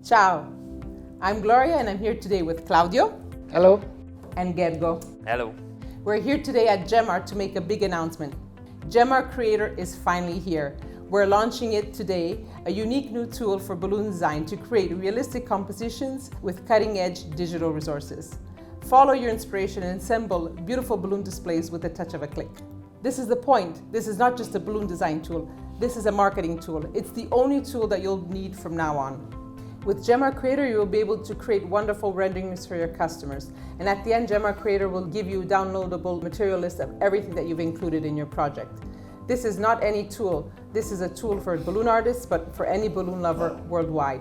Ciao, I'm Gloria and I'm here today with Claudio. Hello. And Gergo. Hello. We're here today at Gemar to make a big announcement. Gemar Creator is finally here. We're launching it today, a unique new tool for balloon design to create realistic compositions with cutting-edge digital resources. Follow your inspiration and assemble beautiful balloon displays with the touch of a click. This is the point. This is not just a balloon design tool. This is a marketing tool. It's the only tool that you'll need from now on. With Gemar Creator, you will be able to create wonderful renderings for your customers. And at the end, Gemar Creator will give you a downloadable material list of everything that you've included in your project. This is not any tool. This is a tool for balloon artists, but for any balloon lover worldwide.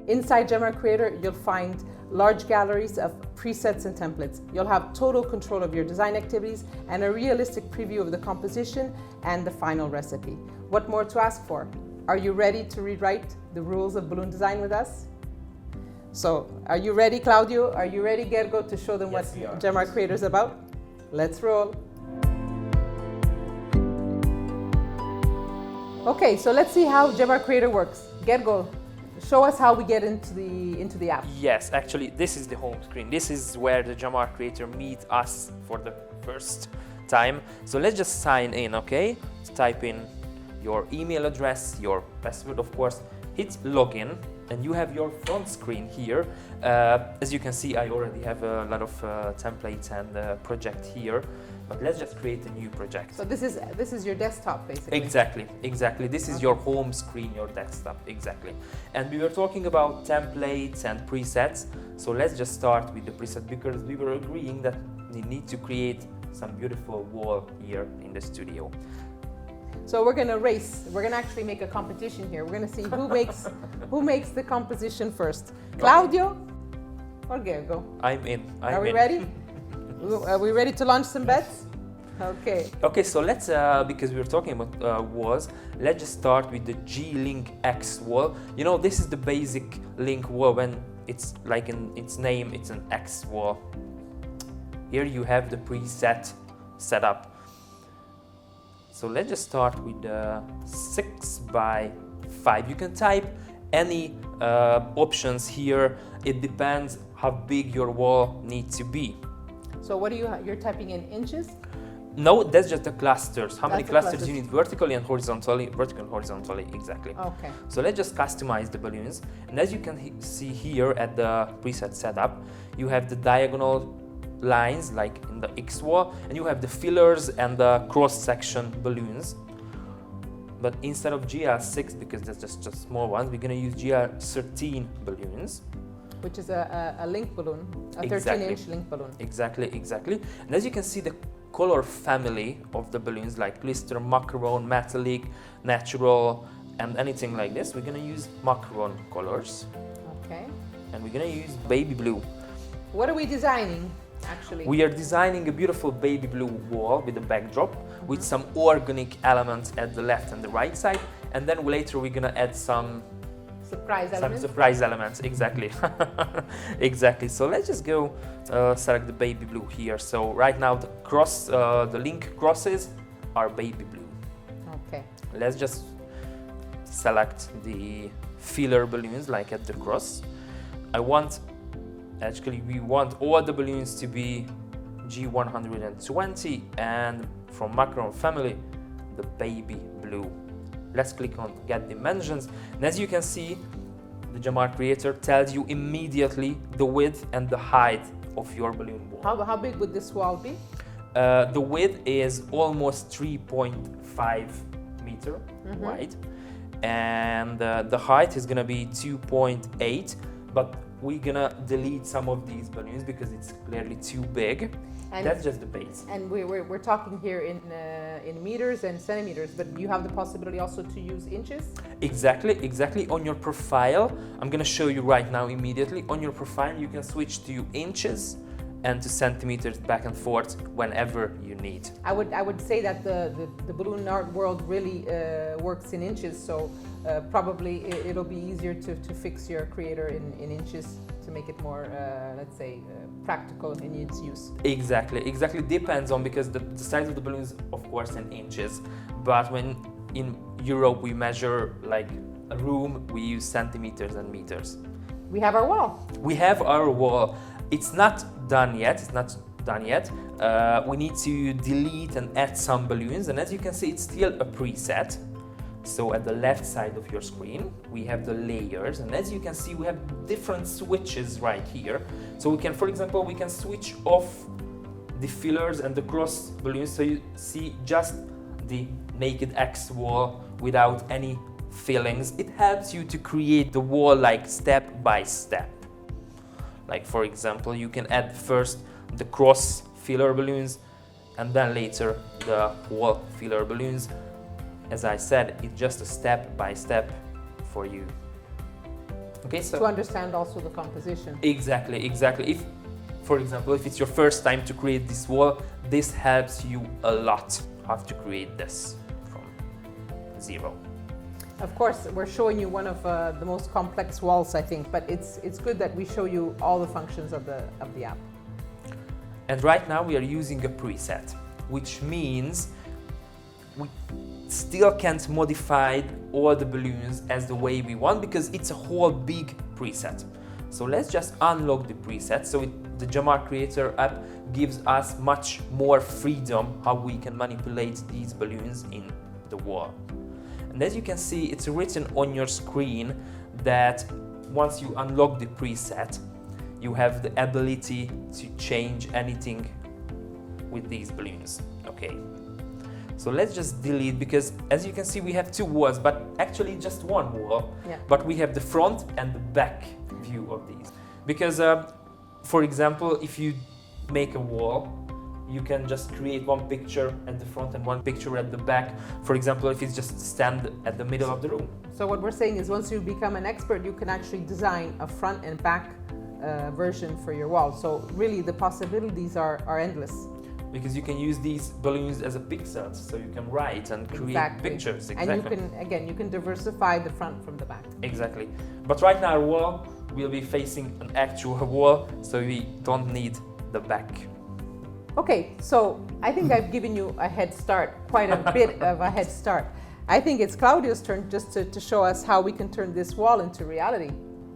Inside Gemar Creator, you'll find large galleries of presets and templates. You'll have total control of your design activities and a realistic preview of the composition and the final recipe. What more to ask for? Are you ready to rewrite the rules of balloon design with us? So, are you ready, Claudio? Are you ready, Gergo, to show them Yes, what Gemar Creator is about? Let's roll. Okay, so let's see how Gemar Creator works. Gergo, show us how we get into the app. Yes, actually, this is the home screen. This is where the Gemar Creator meet us for the first time. So let's just sign in, okay? So type in your email address, your password, of course. Hit login, and you have your front screen here. As you can see, I already have a lot of templates and project here. But let's just create a new project. So this is your desktop, basically. Exactly. This is your home screen, your desktop, exactly. And we were talking about templates and presets. So let's just start with the preset because we were agreeing that we need to create some beautiful wall here in the studio. So we're gonna race. We're gonna actually make a competition here. We're gonna see who makes the composition first. Claudio or Gergo? I'm in. Are we ready? Are we ready to launch some bets? Okay. Okay, so let's, because we were talking about walls, let's just start with the G-Link X wall. You know, this is the basic link wall. When it's like in its name, it's an X wall. Here you have the preset set up. So let's just start with 6x5. You can type any options here. It depends how big your wall needs to be. So what you're typing in inches? No, that's just the clusters. How many That's the clusters clusters. you need vertically and horizontally? Vertically and horizontally, exactly. Okay. So let's just customize the balloons. And as you can see here at the preset setup, you have the diagonal lines like in the X wall, and you have the fillers and the cross-section balloons. But instead of GL6, because that's just small ones, we're gonna use GL13 balloons. Which is a link balloon, a Exactly. 13-inch link balloon. Exactly. And as you can see, the color family of the balloons like glister, macaron, metallic, natural, and anything like this, we're gonna use macaron colors. Okay. And we're gonna use baby blue. What are we designing, actually? We are designing a beautiful baby blue wall with a backdrop with some organic elements at the left and the right side, and then later we're gonna add some surprise elements, exactly. Exactly. So let's just go select the baby blue here. So right now the link crosses are baby blue. Okay. Let's just select the filler balloons like at the cross. We want all the balloons to be G120 and from macaron family, the baby blue. Let's click on get dimensions, and as you can see, the Gemar Creator tells you immediately the width and the height of your balloon wall. How big would this wall be? The width is almost 3.5 meter wide, and the height is gonna be 2.8, but we're gonna delete some of these balloons because it's clearly too big. And that's just the base. And we're talking here in meters and centimeters, but you have the possibility also to use inches? Exactly. On your profile, I'm gonna show you right now immediately. On your profile, you can switch to inches and to centimeters back and forth whenever you need. I would say that the balloon art world really works in inches, so probably it'll be easier to fix your creator in inches to make it more, let's say, practical in its use. Exactly. Depends on, because the size of the balloons, of course, in inches, but when in Europe we measure like room, we use centimeters and meters. We have our wall. We have our wall. It's not done yet. We need to delete and add some balloons, and as you can see, it's still a preset. So at the left side of your screen, we have the layers, and as you can see, we have different switches right here. So we can, for example, we can switch off the fillers and the cross balloons, so you see just the naked X wall without any fillings. It helps you to create the wall like step by step. Like for example, you can add first the cross filler balloons and then later the wall filler balloons. As I said, it's just a step by step for you. Okay, so to understand also the composition. Exactly. If, for example, if it's your first time to create this wall, this helps you a lot how to create this from zero. Of course, we're showing you one of the most complex walls, I think, but it's good that we show you all the functions of the app. And right now we are using a preset, which means we still can't modify all the balloons as the way we want because it's a whole big preset. So let's just unlock the preset. So the Gemar Creator app gives us much more freedom how we can manipulate these balloons in the wall. And as you can see, it's written on your screen that once you unlock the preset, you have the ability to change anything with these balloons. Okay. So let's just delete, because as you can see, we have two walls, but actually just one wall. Yeah. But we have the front and the back view of these. Because, for example, if you make a wall, you can just create one picture at the front and one picture at the back. For example, if it's just stand at the middle of the room. So what we're saying is once you become an expert, you can actually design a front and back version for your wall. So really the possibilities are endless. Because you can use these balloons as a pixels, so you can write and create pictures. Exactly. And you can diversify the front from the back. Exactly. But right now our wall will be facing an actual wall, so we don't need the back. Okay, so I think I've given you a head start, quite a bit of a head start. I think it's Claudio's turn just to show us how we can turn this wall into reality.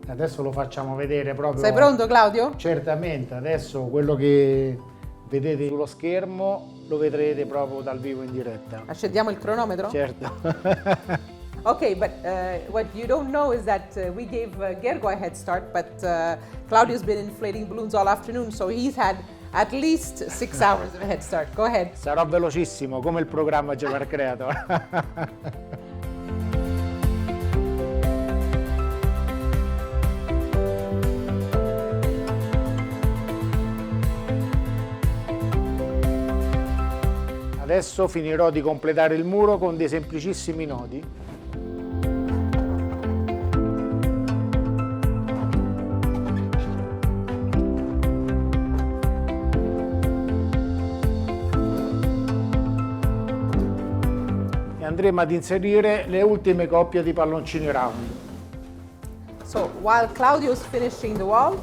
Adesso lo facciamo vedere proprio. Sei pronto, Claudio? Certamente, adesso quello che vedete sullo schermo lo vedrete proprio dal vivo in diretta. Accendiamo il cronometro? Certo. Okay, but what you don't know is that we gave Gergo a head start, but Claudio's been inflating balloons all afternoon, so he's had at least 6 hours of a head start. Go ahead. Sarò velocissimo, come il programma Gemar Creator. Adesso finirò di completare il muro con dei semplicissimi nodi. E andremo ad inserire le ultime coppie di palloncini round. So while Claudio's finishing the wall,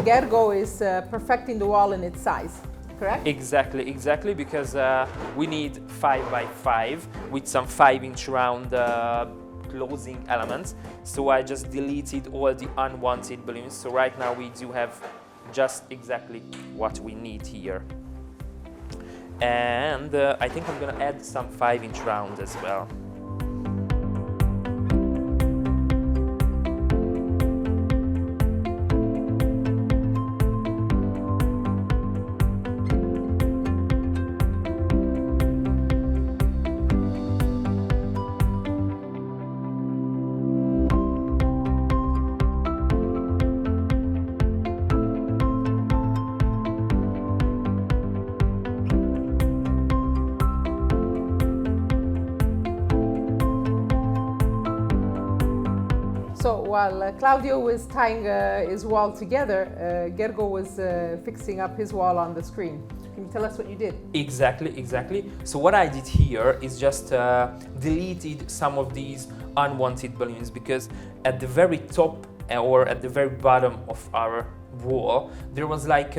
Gergo is perfecting the wall in its size. Correct? Exactly, because we need 5 by 5 with some 5-inch round closing elements. So I just deleted all the unwanted balloons. So right now we do have just exactly what we need here. And I think I'm gonna add some 5-inch round as well. So while Claudio was tying his wall together, Gergo was fixing up his wall on the screen. Can you tell us what you did? Exactly. So what I did here is just deleted some of these unwanted balloons, because at the very top or at the very bottom of our wall, there was like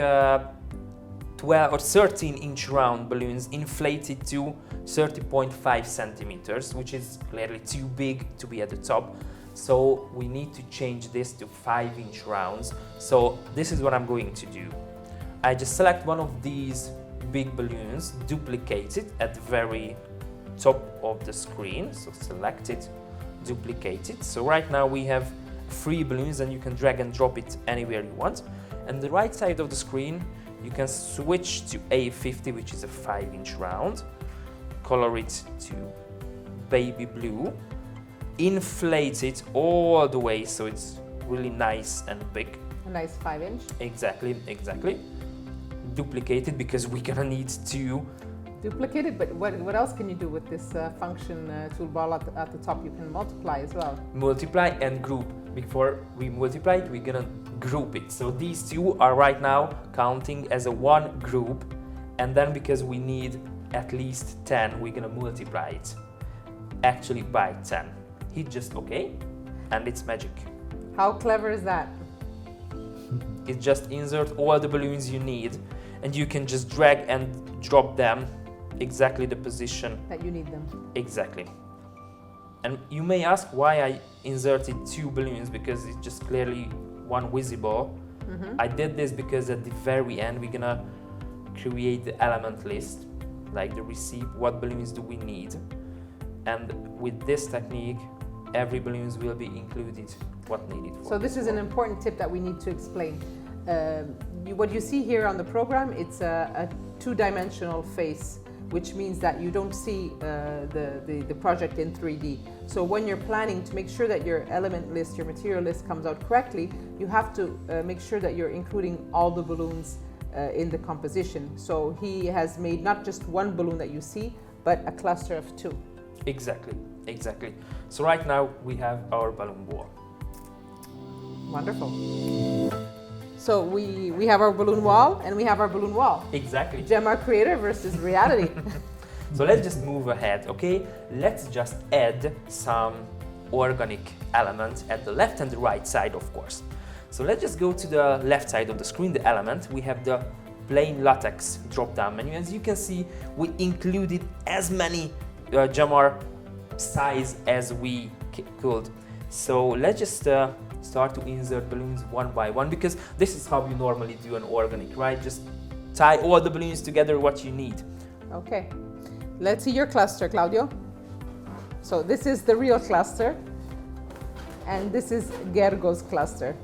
12 or 13-inch round balloons inflated to 30.5 centimeters, which is clearly too big to be at the top. So we need to change this to 5-inch rounds. So this is what I'm going to do. I just select one of these big balloons, duplicate it at the very top of the screen. So select it, duplicate it. So right now we have 3 balloons and you can drag and drop it anywhere you want. And the right side of the screen, you can switch to A50, which is a 5-inch round, color it to baby blue, inflate it all the way so it's really nice and big. A nice 5-inch. Exactly, exactly. Duplicate it because we're gonna need to Duplicate it, but what else can you do with this function toolbar at the top? You can multiply as well. multiply and group. Before we multiply it, we're gonna group it. So these two are right now counting as a one group, and then because we need at least 10, we're gonna multiply it actually by 10. Hit just OK, and it's magic. How clever is that? It just insert all the balloons you need, and you can just drag and drop them exactly the position That you need them. exactly. And you may ask why I inserted 2 balloons, because it's just clearly one visible. I did this because at the very end we're gonna create the element list, like the receipt, what balloons do we need, and with this technique every balloons will be included what needed for. So this is an important tip that we need to explain. What you see here on the program, it's a two-dimensional face, which means that you don't see the project in 3D. So when you're planning to make sure that your element list, your material list comes out correctly, you have to make sure that you're including all the balloons in the composition. So he has made not just one balloon that you see, but a cluster of 2. Exactly, exactly. So right now we have our balloon wall. Wonderful. So we have our balloon wall and we have our balloon wall. Exactly. Gemar Creator versus reality. So let's just move ahead, okay? Let's just add some organic elements at the left and the right side, of course. So let's just go to the left side of the screen, the element. We have the plain latex drop-down menu. As you can see, we included as many Gemar size as we could. So let's just start to insert balloons one by one, because this is how you normally do an organic, right? Just tie all the balloons together what you need. Okay, let's see your cluster, Claudio. So this is the real cluster, and this is Gergo's cluster.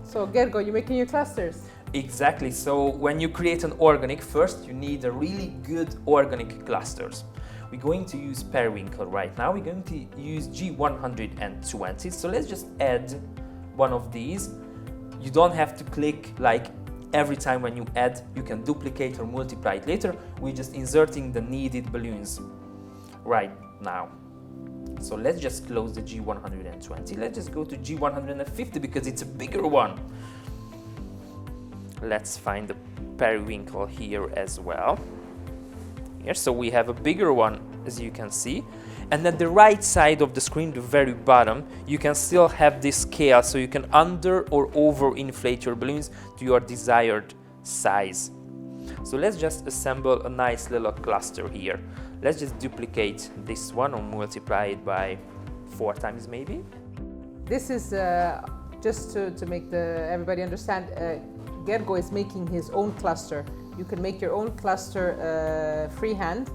So Gergo, you're making your clusters. Exactly. So when you create an organic, first you need a really good organic clusters. We're going to use periwinkle right now. We're going to use G120. So let's just add one of these. You don't have to click like every time when you add. You can duplicate or multiply it later. We're just inserting the needed balloons right now. So let's just close the G120. Let's just go to G150 because it's a bigger one. Let's find the periwinkle here as well. Here, so we have a bigger one, as you can see. And at the right side of the screen, the very bottom, you can still have this scale, so you can under or over inflate your balloons to your desired size. So let's just assemble a nice little cluster here. Let's just duplicate this one or multiply it by 4 times maybe. This is just to make everybody understand, Gergo is making his own cluster. You can make your own cluster freehand,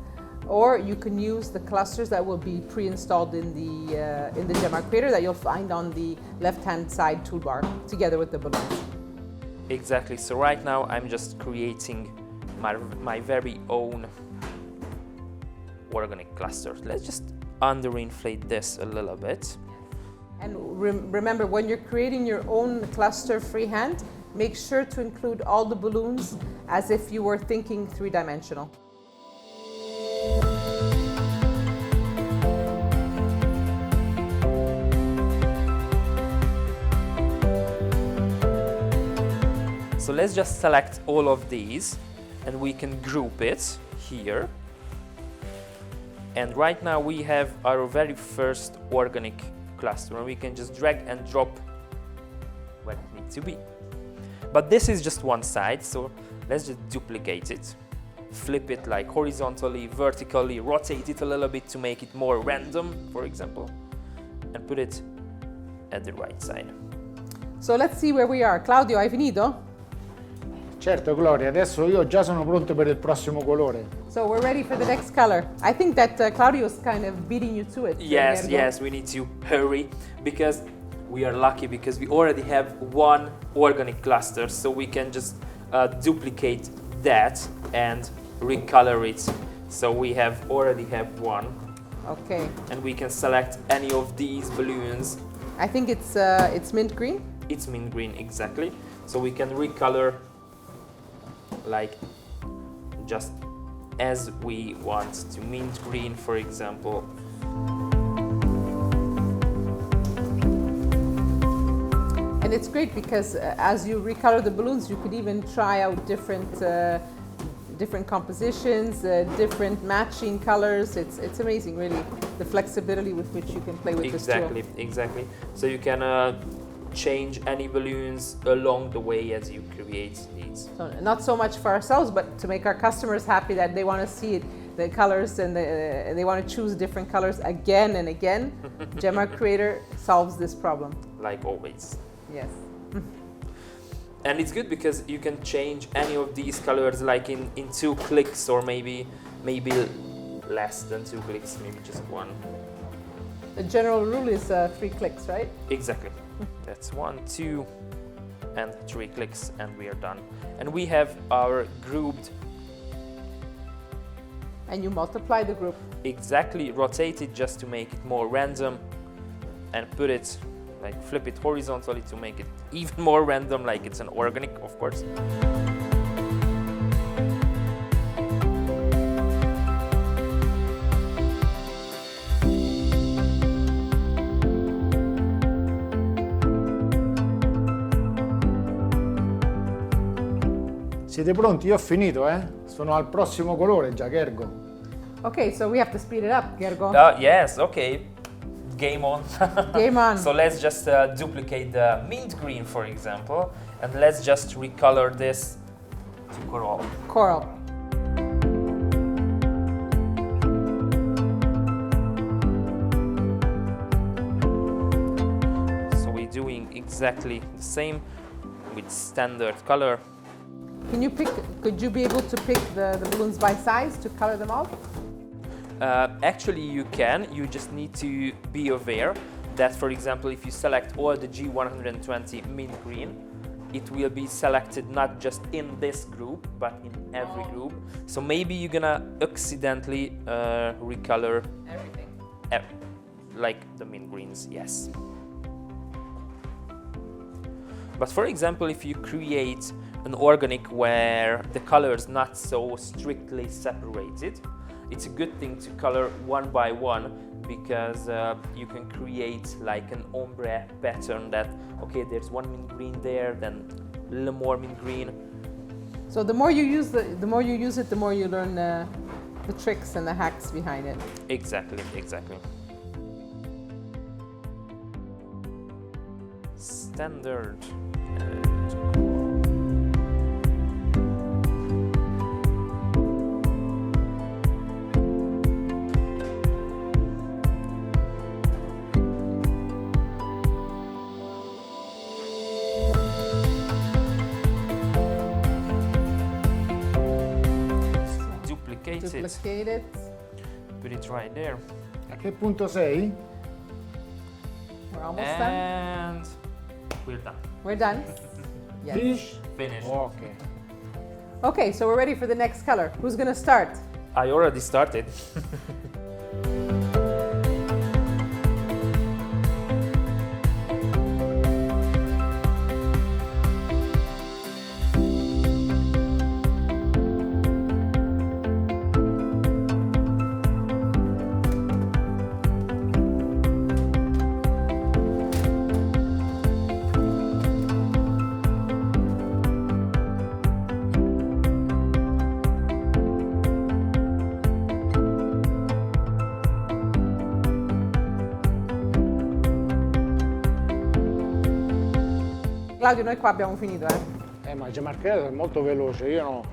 or you can use the clusters that will be pre-installed in the Gemar Creator that you'll find on the left-hand side toolbar, together with the balloons. Exactly. So right now I'm just creating my very own organic cluster. Let's just underinflate this a little bit. And remember, when you're creating your own cluster freehand, make sure to include all the balloons as if you were thinking 3-dimensional. So let's just select all of these and we can group it here. And right now we have our very first organic cluster, and we can just drag and drop where it needs to be. But this is just one side, so let's just duplicate it. Flip it like horizontally, vertically, rotate it a little bit to make it more random, for example, and put it at the right side. So let's see where we are. Claudio, hai finito? Certo Gloria, adesso io già sono pronto per il prossimo colore. So we're ready for the next color. I think that Claudio's kind of beating you to it. Yes, Gergo. yes, we need to hurry because we are lucky because we already have one organic cluster, so we can just duplicate that and recolor it. So we already have one. Okay. And we can select any of these balloons. I think it's mint green. It's mint green, exactly. So we can recolor like just as we want to. Mint green, for example. And it's great because as you recolor the balloons, you could even try out different compositions, different matching colors. It's amazing, really, the flexibility with which you can play with this tool. Exactly. So you can change any balloons along the way as you create these. So not so much for ourselves, but to make our customers happy that they want to see it, the colors, and they want to choose different colors again and again. Gemar Creator solves this problem. Like always. Yes. And it's good because you can change any of these colors like in 2 clicks, or maybe less than 2 clicks, maybe just 1. The general rule is 3 clicks, right? Exactly. That's 1, 2, and 3 clicks, and we are done. And we have our grouped. And you multiply the group. Exactly, rotate it just to make it more random, and put it, like flip it horizontally to make it even more random, like it's an organic, of course. Siete pronti? Io ho finito, eh? Sono al prossimo colore già, Gergo. Okay, so we have to speed it up, Gergo. Yes, okay. Game on. Game on. So let's just duplicate the mint green, for example, and let's just recolor this to coral. Coral. So we're doing exactly the same with standard color. Could you be able to pick the balloons by size to color them all? Actually, you can. You just need to be aware that, for example, if you select all the G120 mint green, it will be selected not just in this group, but in every group. So maybe you're gonna accidentally recolor Everything. Like the mint greens, yes. But for example, if you create an organic where the color is not so strictly separated, it's a good thing to color one by one, because you can create like an ombre pattern that, okay, there's one mint green there, then a little more mint green. So the more you use it, the more you learn the tricks and the hacks behind it. Exactly. Standard. Duplicate it. Put it right there. A che punto sei? We're almost done. And we're done. We're done. Yes. Finished. Ok. Okay, so we're ready for the next color. Who's gonna start? I already started. Claudio, noi qua abbiamo finito, eh? Ma Gemar Creator è molto veloce, io no,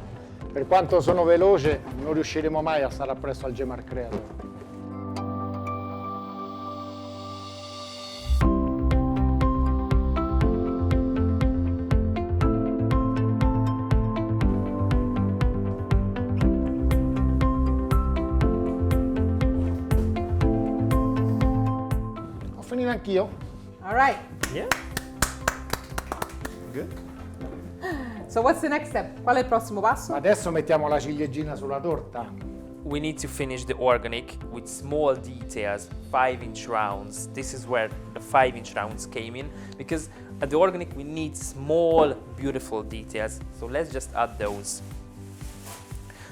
per quanto sono veloce non riusciremo mai a stare appresso al Gemar Creator. Ho finito anch'io. All right. Yeah. Good. So what's the next step? Qual è il prossimo passo? Adesso mettiamo la ciliegina sulla torta. We need to finish the organic with small details, 5-inch rounds. This is where the 5-inch rounds came in, because at the organic we need small, beautiful details. So let's just add those.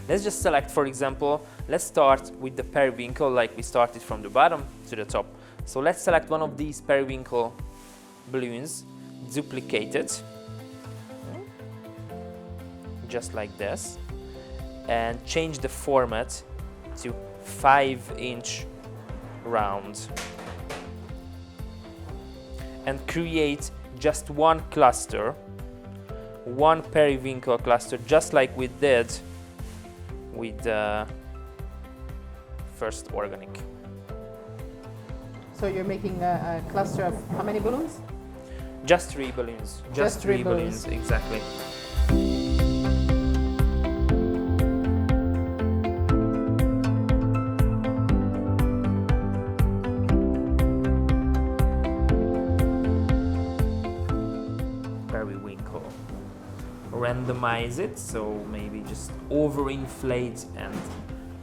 Let's just select, for example, let's start with the periwinkle like we started from the bottom to the top. So let's select one of these periwinkle balloons, duplicate it, just like this, and change the format to 5-inch round. And create just one cluster, one periwinkle cluster, just like we did with the first organic. So you're making a cluster of how many balloons? Just 3 balloons. Just three balloons. Exactly. Periwinkle. Randomize it, so maybe just overinflate and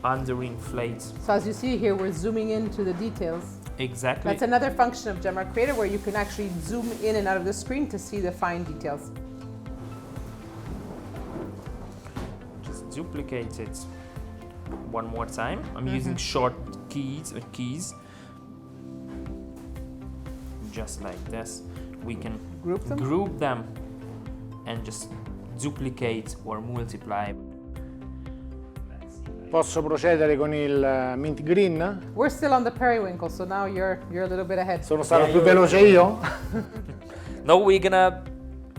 underinflate. So as you see here, we're zooming into the details. Exactly. That's another function of Gemar Creator, where you can actually zoom in and out of the screen to see the fine details. Just duplicate it one more time. I'm using short keys, just like this. We can Group them? and just duplicate or multiply. Posso procedere con il mint green? We're still on the periwinkle, so now you're a little bit ahead. Sono stato più veloce io? Now we're gonna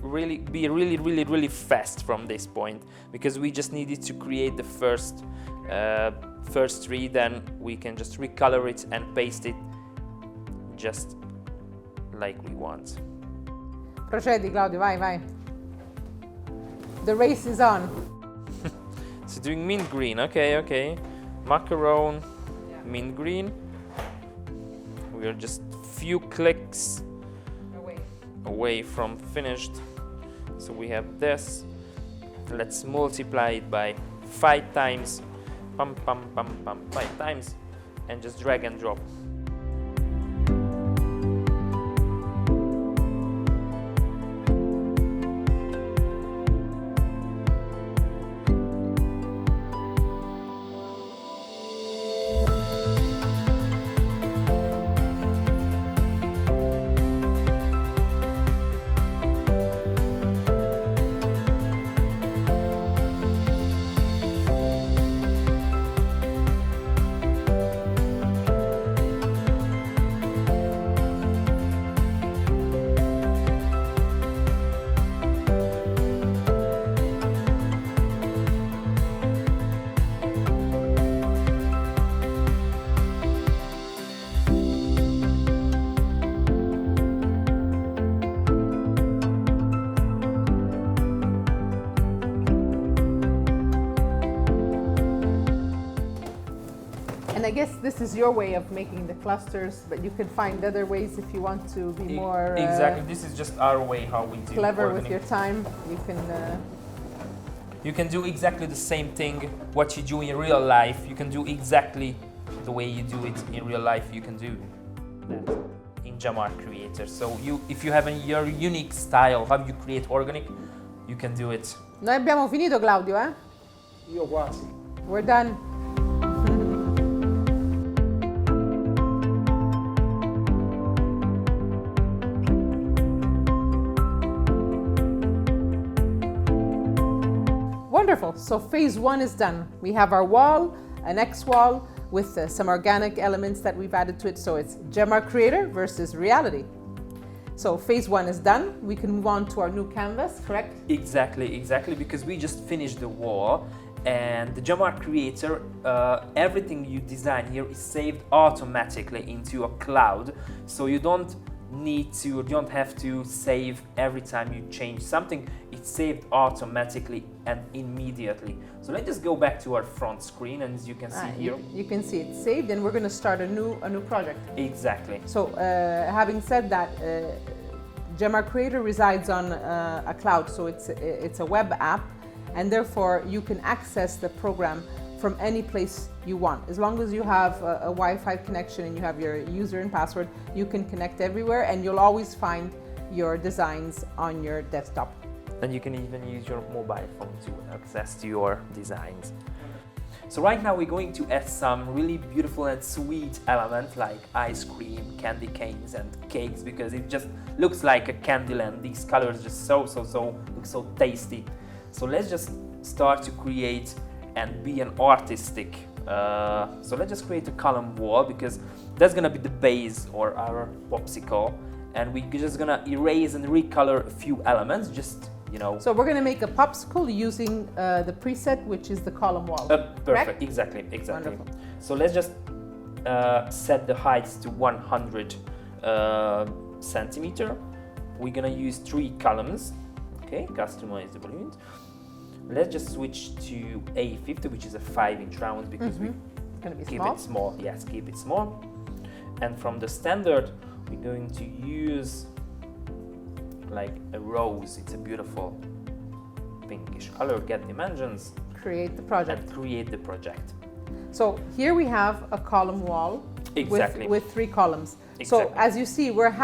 be really fast from this point, because we just needed to create the first 3, then we can just recolor it and paste it just like we want. Procedi, Claudio, vai. The race is on. So doing mint green, okay. Macaron, mint green. We are just few clicks away from finished. So we have this. Let's multiply it by 5 times. 5 times, and just drag and drop. And I guess this is your way of making the clusters, but you can find other ways if you want to be more exactly. This is just our way how we do clever organic. with your time. You can do exactly the same thing what you do in real life. You can do exactly the way you do it in real life. You can do that in Gemar Creator. So if you have your unique style, how you create organic, you can do it. Noi abbiamo finito, Claudio, eh? Io quasi. We're done. Wonderful. So phase 1 is done. We have our wall, an X wall with some organic elements that we've added to it. So it's Gemar Creator versus reality. So phase 1 is done. We can move on to our new canvas, correct? Exactly, because we just finished the wall, and the Gemar Creator, everything you design here is saved automatically into a cloud, so you don't have to save every time you change something. It's saved automatically and immediately. So let's just go back to our front screen, and as you can see here, you can see it's saved, and we're going to start a new project. Exactly. So having said that, Gemar Creator resides on a cloud, so it's a web app, and therefore you can access the program from any place you want. As long as you have a Wi-Fi connection and you have your user and password, you can connect everywhere, and you'll always find your designs on your desktop. And you can even use your mobile phone to access to your designs. So right now we're going to add some really beautiful and sweet elements like ice cream, candy canes and cakes, because it just looks like a Candyland. These colors just look so tasty. So let's just start to create and be an artistic. So let's just create a column wall, because that's gonna be the base or our popsicle, and we're just gonna erase and recolor a few elements, just, you know. So we're gonna make a popsicle using the preset, which is the column wall. Perfect, correct? exactly. Wonderful. So let's just set the heights to 100 centimeter. We're gonna use 3 columns. Okay, customize the balloons. Let's just switch to A50, which is a 5-inch round, because we Gonna be keep small. it small. Yes, keep it small. And from the standard, we're going to use like a rose. It's a beautiful pinkish color. Get dimensions. Create the project. And create the project. So here we have a column wall Exactly. with 3 columns. Exactly. So as you see, we're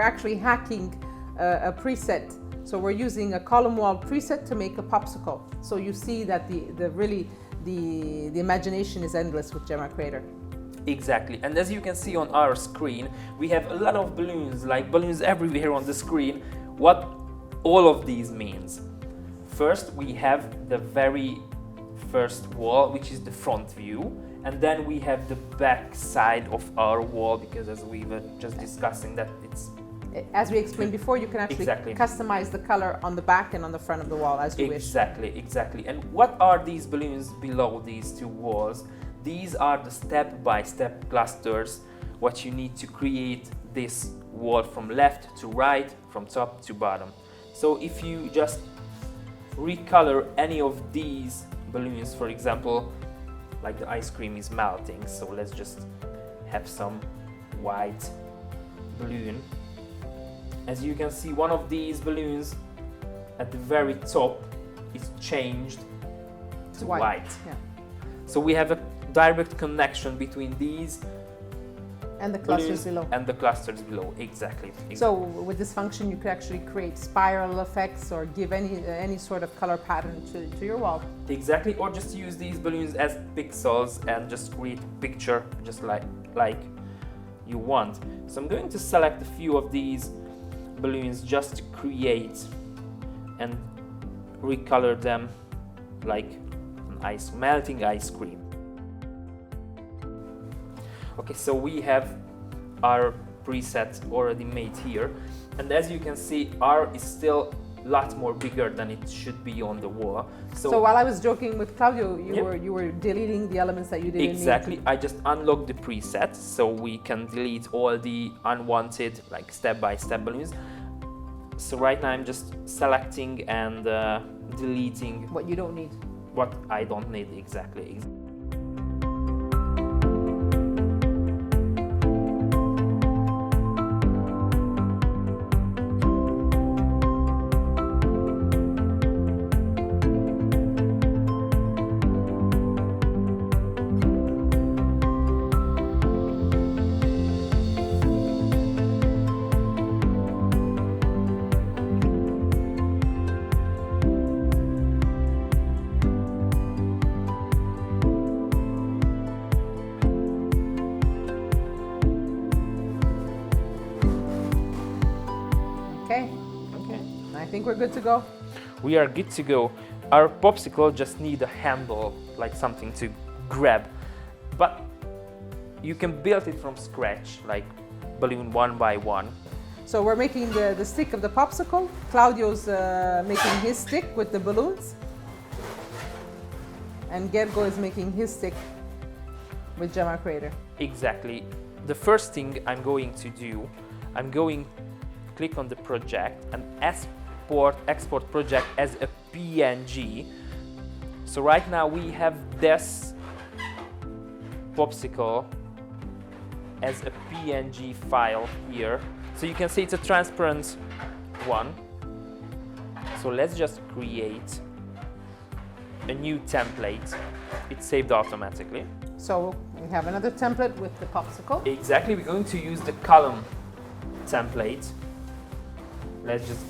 actually hacking a preset. So we're using a column wall preset to make a popsicle. So you see that the imagination is endless with Gemar Creator. Exactly, and as you can see on our screen, we have a lot of balloons, like balloons everywhere on the screen. What all of these means? First, we have the very first wall, which is the front view, and then we have the back side of our wall, because as we were just discussing, that it's... As we explained before, you can actually customize the color on the back and on the front of the wall as you wish. Exactly. And what are these balloons below these 2 walls? These are the step-by-step clusters, what you need to create this wall from left to right, from top to bottom. So if you just recolor any of these balloons, for example, like the ice cream is melting, so let's just have some white balloon. As you can see, one of these balloons at the very top is changed to white. Yeah. So we have a direct connection between these and the clusters below. And the clusters below, exactly. So with this function, you could actually create spiral effects or give any sort of color pattern to your wall. Exactly, or just use these balloons as pixels and just create a picture just like you want. So I'm going to select a few of these balloons just to create and recolor them like an melting ice cream. Okay, so we have our preset already made here, and as you can see, R is still a lot more bigger than it should be on the wall. So while I was joking with Claudio, you were deleting the elements that you didn't need. Exactly. I just unlocked the preset so we can delete all the unwanted, like step-by-step balloons. So right now I'm just selecting and deleting what you don't need. What I don't need, exactly. Okay. I think we're good to go. We are good to go. Our popsicle just need a handle, like something to grab. But you can build it from scratch, like balloon one by one. So we're making the stick of the popsicle. Claudio's making his stick with the balloons. And Gergo is making his stick with Gemar Creator. Exactly. The first thing I'm going to do, I'm going to click on the project and export project as a PNG. So right now we have this popsicle as a PNG file here. So you can see it's a transparent one. So let's just create a new template. It's saved automatically. So we have another template with the popsicle. Exactly, we're going to use the column template. Let's just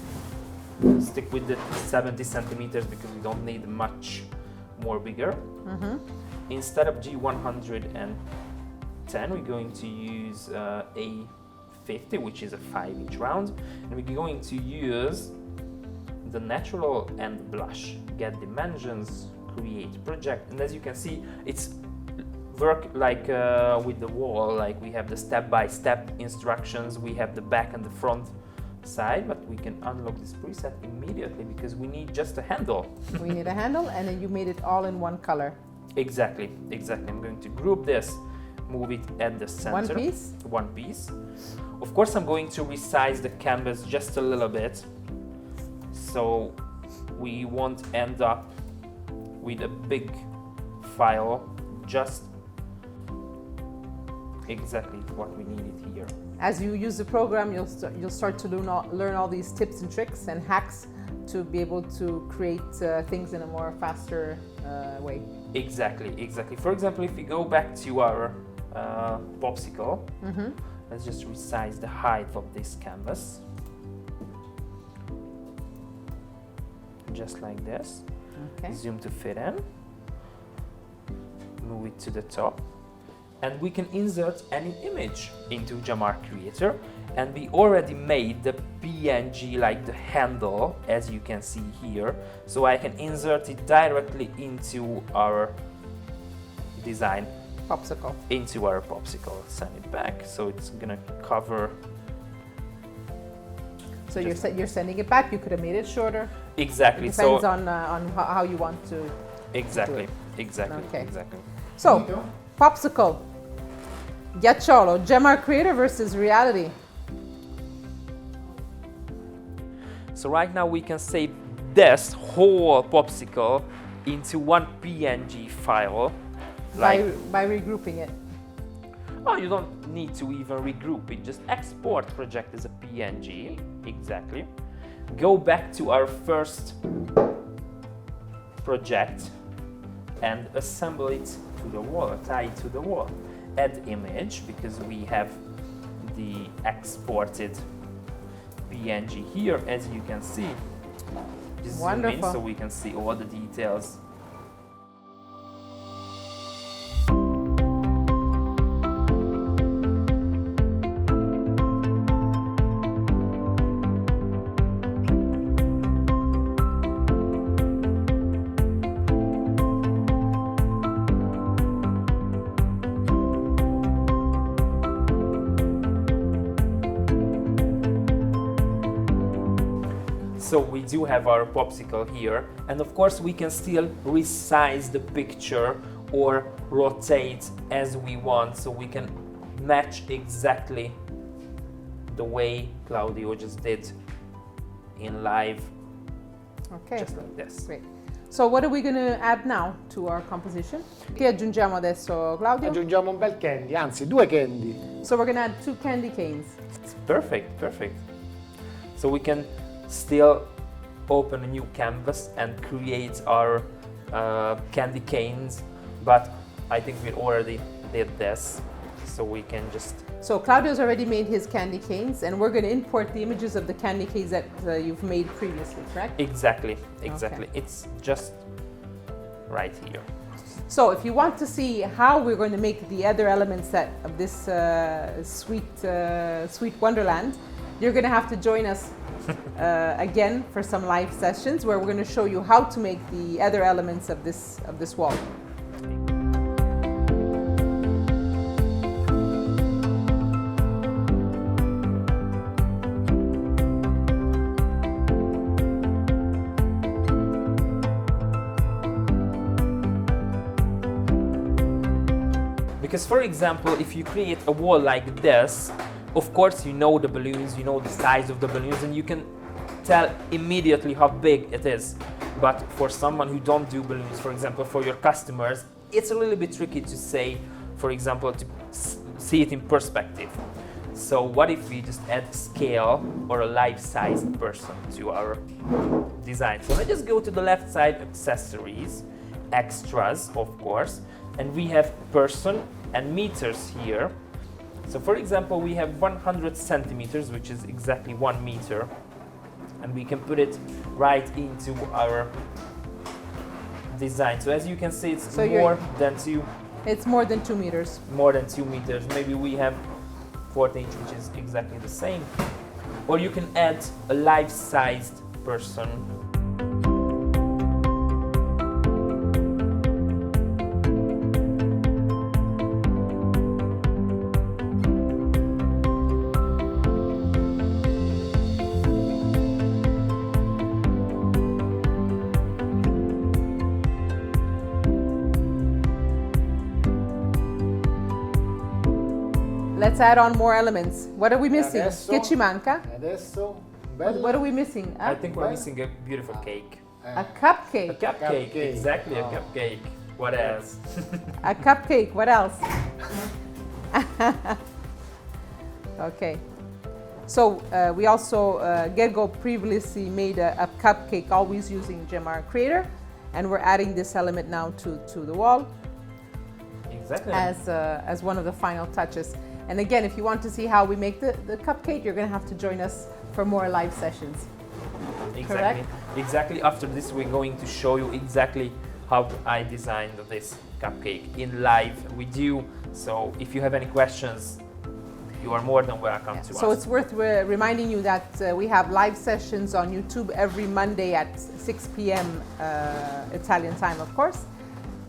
stick with the 70 centimeters because we don't need much more bigger. Instead of G110, we're going to use A50, which is a 5-inch round, and we're going to use the natural and blush. Get dimensions, create project, and as you can see, it's work like with the wall. Like we have the step-by-step instructions, we have the back and the front side, but we can unlock this preset immediately because we need just a handle. We need a handle, and then you made it all in one color. Exactly. I'm going to group this, move it at the center. One piece. Of course, I'm going to resize the canvas just a little bit, so we won't end up with a big file, just exactly what we needed here. As you use the program, you'll start to learn all these tips and tricks and hacks to be able to create things in a more faster way. Exactly. For example, if we go back to our popsicle, let's just resize the height of this canvas. Just like this. Okay. Zoom to fit in. Move it to the top. And we can insert any image into Gemar Creator. And we already made the PNG, like the handle, as you can see here. So I can insert it directly into our design. Popsicle. Into our popsicle. Send it back. So it's gonna cover. So you're sending it back. You could have made it shorter. Exactly. It depends on how you want to. Exactly. Do it. Exactly. Okay. So, popsicle, ghiacciolo, Gemar Creator versus reality. So right now we can save this whole popsicle into one PNG file. By regrouping it. Oh, you don't need to even regroup it. Just export project as a PNG. Exactly. Go back to our first project and assemble it to the wall, tie it to the wall. Add image, because we have the exported PNG here, as you can see. Just zoom in so we can see all the details. So we do have our popsicle here, and of course we can still resize the picture or rotate as we want, so we can match exactly the way Claudio just did in live. Okay. Just like this. Great. So what are we going to add now to our composition? Che aggiungiamo adesso, Claudio? Aggiungiamo un bel candy, anzi 2 candy. So we're going to add 2 candy canes. Perfect. So we can still open a new canvas and create our candy canes, but I think we already did this, so we can just... So Claudio's already made his candy canes, and we're going to import the images of the candy canes that you've made previously, correct? Exactly. Okay. It's just right here. So if you want to see how we're going to make the other elements of this sweet wonderland, you're going to have to join us again for some live sessions where we're going to show you how to make the other elements of this wall. Because for example, if you create a wall like this, of course you know the balloons, you know the size of the balloons, and you can tell immediately how big it is. But for someone who don't do balloons, for example, for your customers, it's a little bit tricky to say, for example, to see it in perspective. So what if we just add scale or a life-sized person to our design? So let's just go to the left side, accessories, extras, of course, and we have person and meters here. So for example, we have 100 centimeters, which is exactly 1 meter, and we can put it right into our design. So as you can see, it's more than 2. It's more than 2 meters. More than 2 meters. Maybe we have 14 inch, which is exactly the same. Or you can add a life-sized person. Let's add on more elements. What are we missing? Adesso, Che ci manca? Adesso, bella. What are we missing? I think we're missing a beautiful cake. A cupcake. A cupcake, Cupcake. exactly, Oh. a cupcake. What else? A cupcake. What else? Okay. So we also, Gergo previously made a cupcake always using Gemar Creator, and we're adding this element now to the wall Exactly. as one of the final touches. And again, if you want to see how we make the cupcake, you're going to have to join us for more live sessions. Exactly. Correct? Exactly. After this, we're going to show you exactly how I designed this cupcake in live with you. So if you have any questions, you are more than welcome to So ask. it's worth reminding you that we have live sessions on YouTube every Monday at 6 p.m. Italian time, of course.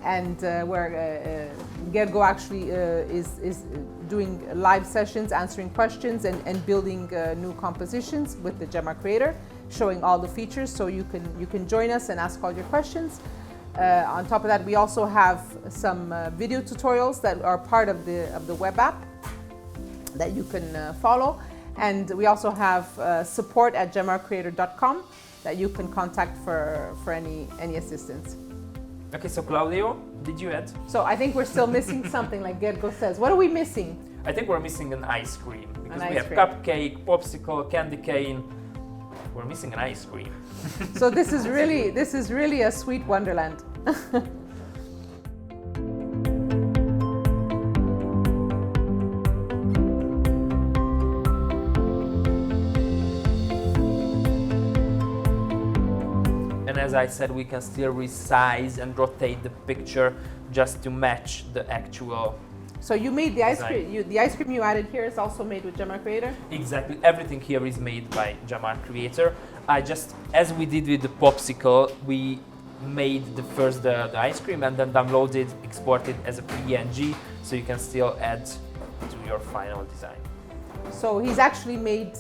And where Gergo actually is doing live sessions, answering questions and building new compositions with the Gemar Creator, showing all the features, so you can join us and ask all your questions. On top of that, we also have some video tutorials that are part of the web app that you can follow, and we also have support@gemarcreator.com that you can contact for any assistance. Okay, so Claudio, did you add? So I think we're still missing something, like Gergo says. What are we missing? I think we're missing an ice cream because we ice have cream. cupcake, popsicle, candy cane. We're missing an ice cream. So this is really a sweet wonderland. And as I said, we can still resize and rotate the picture just to match the actual. So you made the ice Design. cream. The ice cream you added here is also made with Gemar Creator. Exactly, everything here is made by Gemar Creator. I just, as we did with the popsicle, we made the ice cream and then downloaded, exported as a PNG, so you can still add to your final design. So he's actually made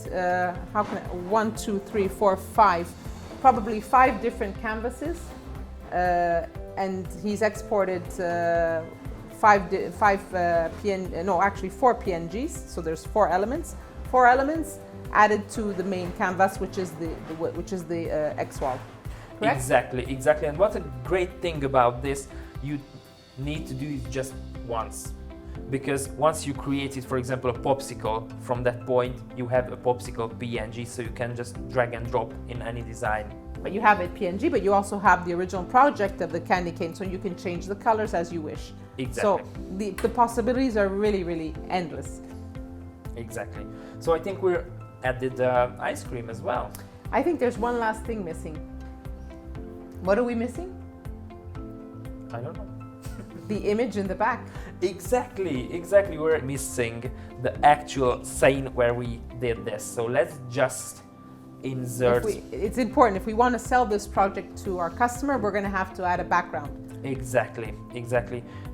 1, 2, 3, 4, 5, probably 5 different canvases, and he's exported 4 PNGs. So there's 4 elements. 4 elements added to the main canvas, which is the X wall. Correct? Exactly. And what a great thing about this, you need to do it just once. Because once you created, for example, a popsicle, from that point you have a popsicle PNG, so you can just drag and drop in any design. But you have it PNG, but you also have the original project of the candy cane, so you can change the colors as you wish. Exactly. So the possibilities are really, really endless. Exactly. So I think we're added ice cream as well. I think there's one last thing missing. What are we missing? I don't know. The image in the back. Exactly. We're missing the actual scene where we did this. So let's just insert. It's important. If we want to sell this project to our customer, we're going to have to add a background. Exactly.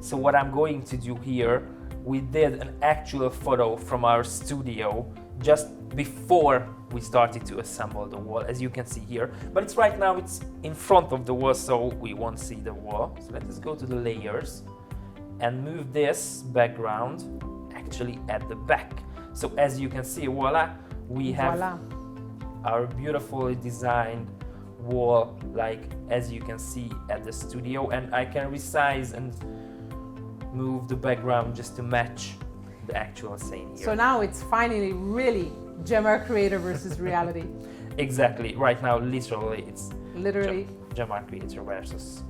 So what I'm going to do here, we did an actual photo from our studio just before we started to assemble the wall, as you can see here. But it's right now, it's in front of the wall, so we won't see the wall. So let us go to the layers. and move this background actually at the back. So as you can see, voila, we have our beautifully designed wall, like as you can see at the studio, and I can resize and move the background just to match the actual scene here. So now it's finally really Gemar Creator versus reality. Exactly, right now literally it's Literally. Gemar Creator versus.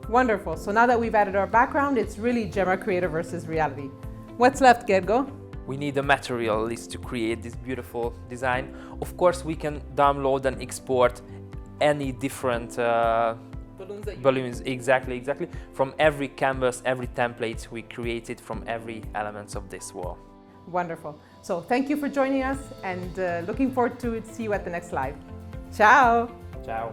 Wonderful. So now that we've added our background, it's really Gemar Creator versus reality. What's left, Gergo? We need a material list to create this beautiful design. Of course, we can download and export any different balloons. Exactly. From every canvas, every template we created from every element of this wall. Wonderful. So thank you for joining us, and looking forward to see you at the next live. Ciao. Ciao.